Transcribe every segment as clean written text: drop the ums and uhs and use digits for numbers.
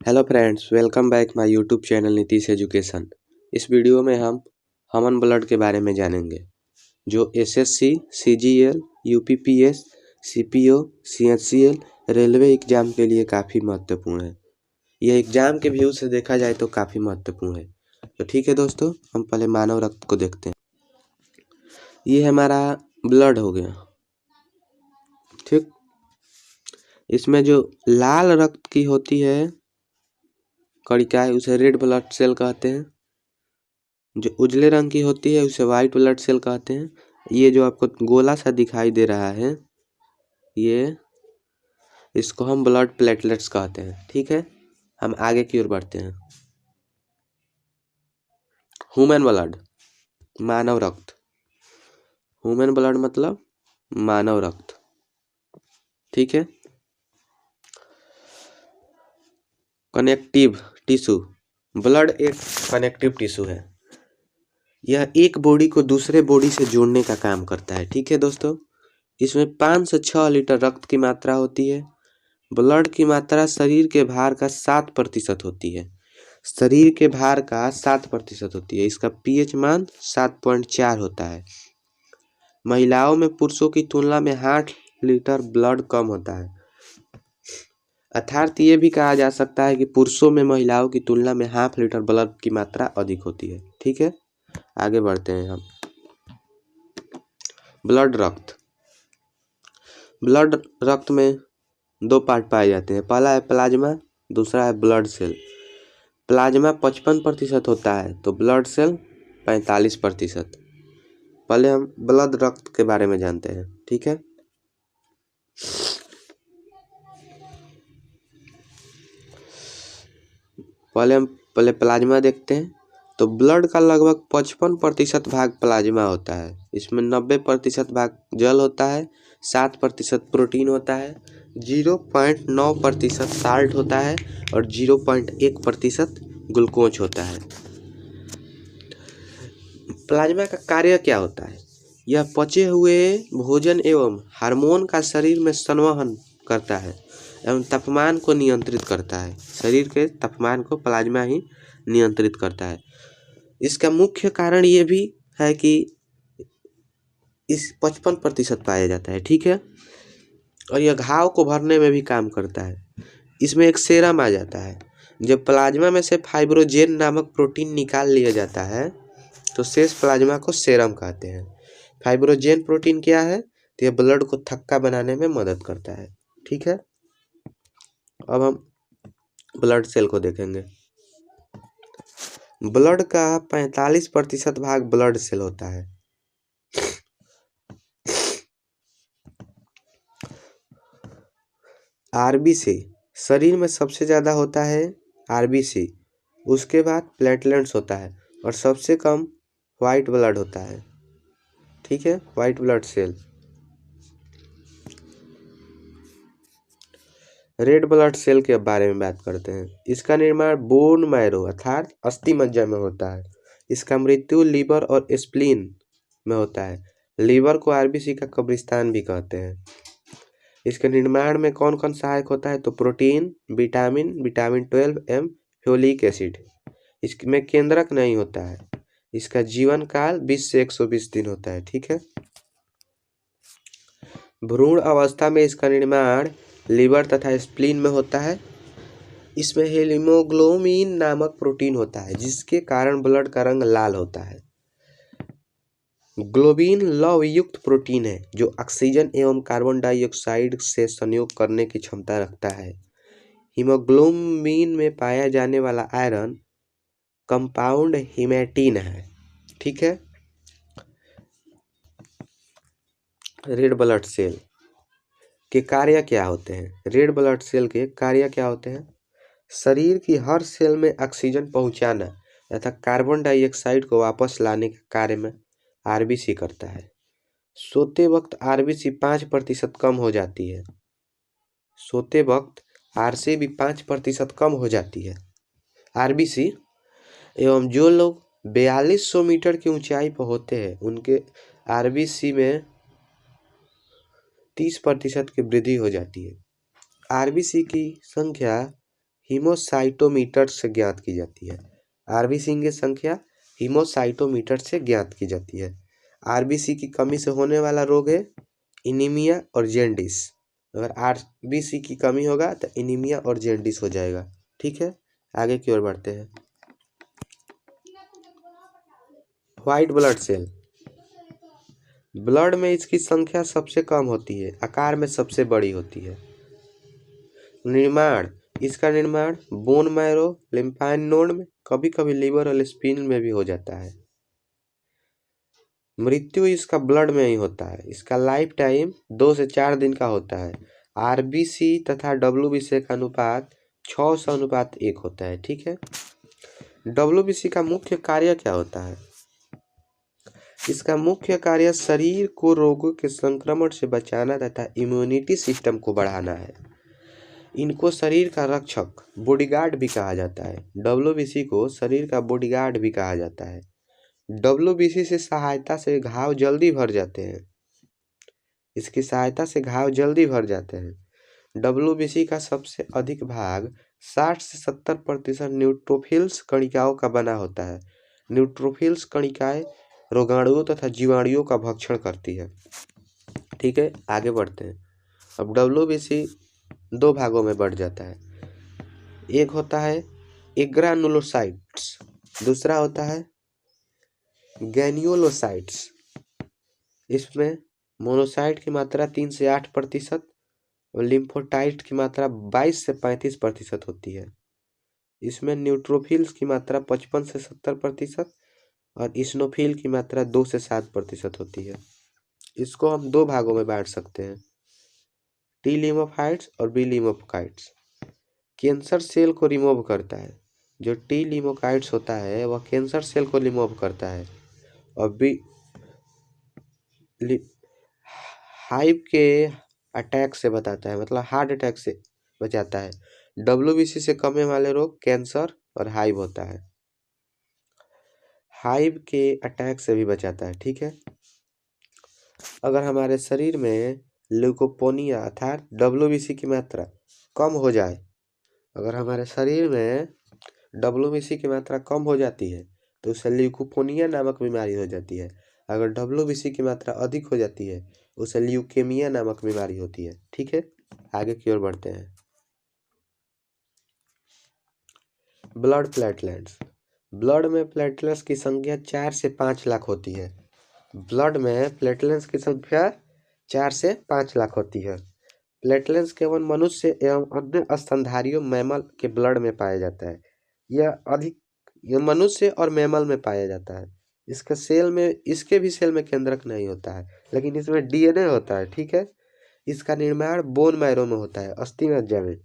Hello friends, welcome back my YouTube channel Nitish education. इस video में हम ह्यूमन ब्लड के बारे में जानेंगे जो SSC, CGL, UPPS, CPO, CHCL, railway exam के लिए काफ़ी महत्वपूर्ण है। यह एग्जाम के व्यू से देखा जाए तो काफ़ी महत्वपूर्ण है। तो ठीक है दोस्तों, हम पहले मानव रक्त को देखते हैं। ये हमारा ब्लड हो गया, ठीक। इसमें जो लाल रक्त की होती है कणिकाएं उसे रेड ब्लड सेल कहते हैं। जो उजले रंग की होती है उसे वाइट ब्लड सेल कहते हैं। ये जो आपको गोला सा दिखाई दे रहा है, ये इसको हम ब्लड प्लेटलेट्स कहते हैं। ठीक है, हम आगे की ओर बढ़ते हैं। ह्यूमन ब्लड, मानव रक्त। ह्यूमन ब्लड मतलब मानव रक्त, ठीक है। कनेक्टिव टिश्यू, ब्लड एक कनेक्टिव टिश्यू है। यह एक बॉडी को दूसरे बॉडी से जोड़ने का काम करता है। ठीक है दोस्तों, इसमें 5 से 6 लीटर रक्त की मात्रा होती है। ब्लड की मात्रा शरीर के भार का 7% होती है। शरीर के भार का 7% होती है। इसका पीएच मान 7.4 होता है। महिलाओं में पुरुषों की तुलना में 8 लीटर ब्लड कम होता है। अर्थात ये भी कहा जा सकता है कि पुरुषों में महिलाओं की तुलना में ½ लीटर ब्लड की मात्रा अधिक होती है। ठीक है, आगे बढ़ते हैं हम। ब्लड रक्त। ब्लड रक्त में 2 पार्ट पाए जाते हैं। पहला है प्लाज्मा, दूसरा है ब्लड सेल। प्लाज्मा 55% होता है तो ब्लड सेल 45%। पहले हम ब्लड रक्त के बारे में जानते हैं। ठीक है, पहले प्लाज्मा देखते हैं। तो ब्लड का लगभग 55% भाग प्लाज्मा होता है। इसमें 90% भाग जल होता है, 7% प्रोटीन होता है, 0.9% साल्ट होता है और 0.1% ग्लूकोज होता है। प्लाज्मा का कार्य क्या होता है? यह पचे हुए भोजन एवं हार्मोन का शरीर में संवहन करता है एवं तापमान को नियंत्रित करता है। शरीर के तापमान को प्लाज्मा ही नियंत्रित करता है। इसका मुख्य कारण ये भी है कि इस 55% पाया जाता है। ठीक है, और यह घाव को भरने में भी काम करता है। इसमें एक सेरम आ जाता है। जब प्लाज्मा में से फाइब्रोजेन नामक प्रोटीन निकाल लिया जाता है तो शेष प्लाज्मा को सेरम कहते हैं। फाइब्रोजेन प्रोटीन क्या है? तो यह ब्लड को थक्का बनाने में मदद करता है। ठीक है, अब हम ब्लड सेल को देखेंगे। ब्लड का 45% भाग ब्लड सेल होता है। आरबीसी, शरीर में सबसे ज़्यादा होता है आरबीसी, उसके बाद प्लेटलेट्स होता है और सबसे कम वाइट ब्लड होता है। ठीक है, white blood cell. Red blood cell के बारे में बात करते हैं। इसका निर्माण बोन मैरो अर्थात अस्थि मज्जा में होता है। इसका मृत्यु लीवर और स्प्लीन में होता है। लीवर को आरबीसी का कब्रिस्तान भी कहते हैं। इसके निर्माण में कौन कौन सहायक होता है? तो प्रोटीन, विटामिन, विटामिन 12 एवं फोलिक एसिड। इसमें केंद्रक नहीं होता है। इसका जीवन काल 20 से 120 दिन होता है। ठीक है, भ्रूण अवस्था में इसका निर्माण लीवर तथा स्प्लीन में होता है। इसमें हीमोग्लोबिन नामक प्रोटीन होता है जिसके कारण ब्लड का रंग लाल होता है। ग्लोबिन लौह युक्त प्रोटीन है जो ऑक्सीजन एवं कार्बन डाइऑक्साइड से संयोग करने की क्षमता रखता है। हीमोग्लोबिन में पाया जाने वाला आयरन कंपाउंड हीमेटिन है। ठीक है, रेड ब्लड सेल के कार्य क्या होते हैं? रेड ब्लड सेल के कार्य क्या होते हैं? शरीर की हर सेल में ऑक्सीजन पहुंचाना तथा कार्बन डाइऑक्साइड को वापस लाने के कार्य में आरबीसी करता है। सोते वक्त आरबीसी 5% कम हो जाती है। सोते वक्त आरबीसी 5% कम हो जाती है आरबीसी। एवं जो लोग 4200 मीटर की ऊंचाई पर होते हैं उनके आरबीसी में 30% की वृद्धि हो जाती है। आरबीसी की संख्या हीमोसाइटोमीटर से ज्ञात की जाती है। आरबीसी की संख्या हीमोसाइटोमीटर से ज्ञात की जाती है। आरबीसी की कमी से होने वाला रोग है एनीमिया और जेंडिस। अगर आरबीसी की कमी होगा तो एनीमिया और जेंडिस हो जाएगा। ठीक है, आगे की ओर बढ़ते हैं। व्हाइट ब्लड सेल, ब्लड में इसकी संख्या सबसे कम होती है, आकार में सबसे बड़ी होती है। निर्माण, इसका निर्माण बोन मैरो, लिम्फाइन नोड में, कभी कभी लीवर और स्प्लीन में भी हो जाता है। मृत्यु इसका ब्लड में ही होता है। इसका लाइफ टाइम 2 से 4 दिन का होता है। आरबीसी तथा डब्ल्यूबीसी का अनुपात 6:1 होता है। ठीक है, डब्ल्यूबीसी का मुख्य कार्य क्या होता है? इसका मुख्य कार्य शरीर को रोगों के संक्रमण से बचाना तथा इम्यूनिटी सिस्टम को बढ़ाना है। इनको शरीर का रक्षक बॉडीगार्ड भी कहा जाता है। डब्ल्यूबीसी को शरीर का बॉडीगार्ड भी कहा जाता है। डब्ल्यूबीसी से सहायता से घाव जल्दी भर जाते हैं। इसकी सहायता से घाव जल्दी भर जाते हैं। डब्ल्यूबीसी का सबसे अधिक भाग 60 से 70% न्यूट्रोफिल्स कणिकाओं का बना होता है। न्यूट्रोफिल्स कणिकाएं रोगाणुओं तथा जीवाणुओं का भक्षण करती है। ठीक है, आगे बढ़ते हैं। अब डब्ल्यूबीसी 2 भागों में बढ़ जाता है। एक होता है एग्रानुलोसाइट्स, दूसरा होता है ग्रैन्युलोसाइट्स। इसमें मोनोसाइट की मात्रा 3 से 8% और लिम्फोसाइट की मात्रा 22 से 35% होती है। इसमें न्यूट्रोफिल्स की मात्रा 55 से 70% और इस्नोफिल की मात्रा 2 से 7% होती है। इसको हम 2 भागों में बांट सकते हैं, टी लिम्फोसाइट्स और बी लिम्फोसाइट्स। कैंसर सेल को रिमूव करता है। जो टी लिम्फोसाइट्स होता है वह कैंसर सेल को रिमूव करता है और बी हाइव के अटैक से बताता है, मतलब हार्ट अटैक से बचाता है। डब्ल्यूबीसी से कम वाले रोग कैंसर और हाइव होता है। हाइव के अटैक से भी बचाता है। ठीक है, अगर हमारे शरीर में ल्यूकोपोनिया अर्थात डब्ल्यूबीसी की मात्रा कम हो जाए, अगर हमारे शरीर में डब्ल्यूबीसी की मात्रा कम हो जाती है तो उसे ल्यूकोपोनिया नामक बीमारी हो जाती है। अगर डब्ल्यूबीसी की मात्रा अधिक हो जाती है उसे ल्यूकेमिया नामक बीमारी होती है। ठीक है, आगे की ओर बढ़ते हैं। ब्लड प्लेटलेट्स, ब्लड में प्लेटलेट्स की संख्या 4 से 5 लाख होती है। ब्लड में प्लेटलेट्स की संख्या 4 से 5 लाख होती है। प्लेटलेट्स केवल मनुष्य एवं अन्य स्तनधारियों मैमल के ब्लड में पाया जाता है। यह मनुष्य और मैमल में पाया जाता है। इसके भी सेल में केंद्रक नहीं होता है, लेकिन इसमें डीएनए होता है। ठीक है, इसका निर्माण बोन मैरो में होता है, अस्थि मज्जा में।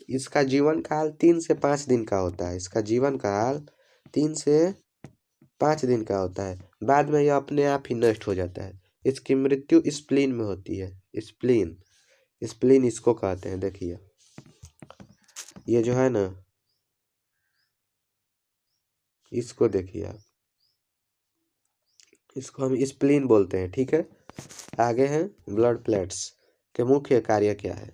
इसका जीवन काल 3 से 5 दिन का होता है। इसका जीवन काल 3 से 5 दिन का होता है, बाद में यह अपने आप ही नष्ट हो जाता है। इसकी मृत्यु स्प्लीन में होती है। स्प्लीन, स्प्लीन इसको कहते हैं। देखिए ये जो है ना, इसको देखिए आप, इसको हम स्प्लीन बोलते हैं। ठीक है, आगे है ब्लड प्लेट्स के मुख्य कार्य क्या है।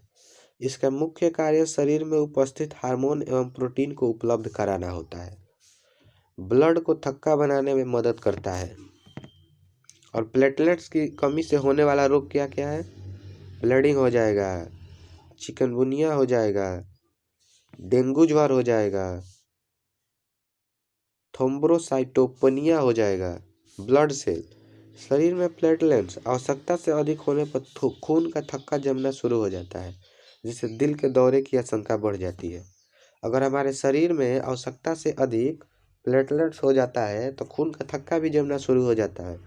इसका मुख्य कार्य शरीर में उपस्थित हार्मोन एवं प्रोटीन को उपलब्ध कराना होता है। ब्लड को थक्का बनाने में मदद करता है। और प्लेटलेट्स की कमी से होने वाला रोग क्या क्या है? ब्लीडिंग हो जाएगा, चिकनगुनिया हो जाएगा, डेंगू ज्वर हो जाएगा, थ्रोम्बोसाइटोपेनिया हो जाएगा। ब्लड सेल, शरीर में प्लेटलेट्स आवश्यकता से अधिक होने पर खून का थक्का जमना शुरू हो जाता है, जिससे दिल के दौरे की आशंका बढ़ जाती है। अगर हमारे शरीर में आवश्यकता से अधिक प्लेटलेट्स हो जाता है तो खून का थक्का भी जमना शुरू हो जाता है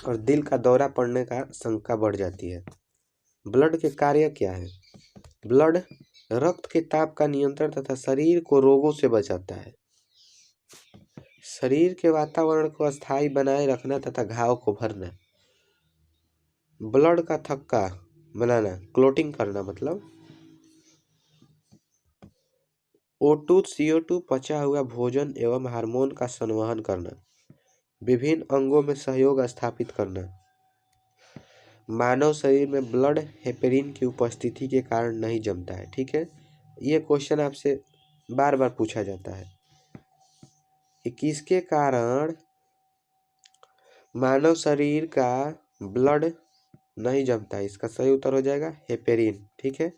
और दिल का दौरा पड़ने का आशंका बढ़ जाती है। ब्लड के कार्य क्या है? ब्लड रक्त के ताप का नियंत्रण तथा शरीर को रोगों से बचाता है। शरीर के वातावरण को अस्थायी बनाए रखना तथा घाव को भरना। ब्लड का थक्का बनाना, क्लोटिंग करना, मतलब O2 CO2 पचा हुआ भोजन एवं हार्मोन का संवहन करना। विभिन्न अंगों में सहयोग स्थापित करना। मानव शरीर में ब्लड हेपेरिन की उपस्थिति के कारण नहीं जमता है। ठीक है, ये क्वेश्चन आपसे बार बार पूछा जाता है कि किसके कारण मानव शरीर का ब्लड नहीं जमता है। इसका सही उत्तर हो जाएगा हेपेरिन। ठीक है,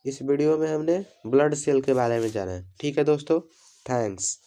इस वीडियो में हमने ब्लड सेल के बारे में जाना है। ठीक है दोस्तों, थैंक्स।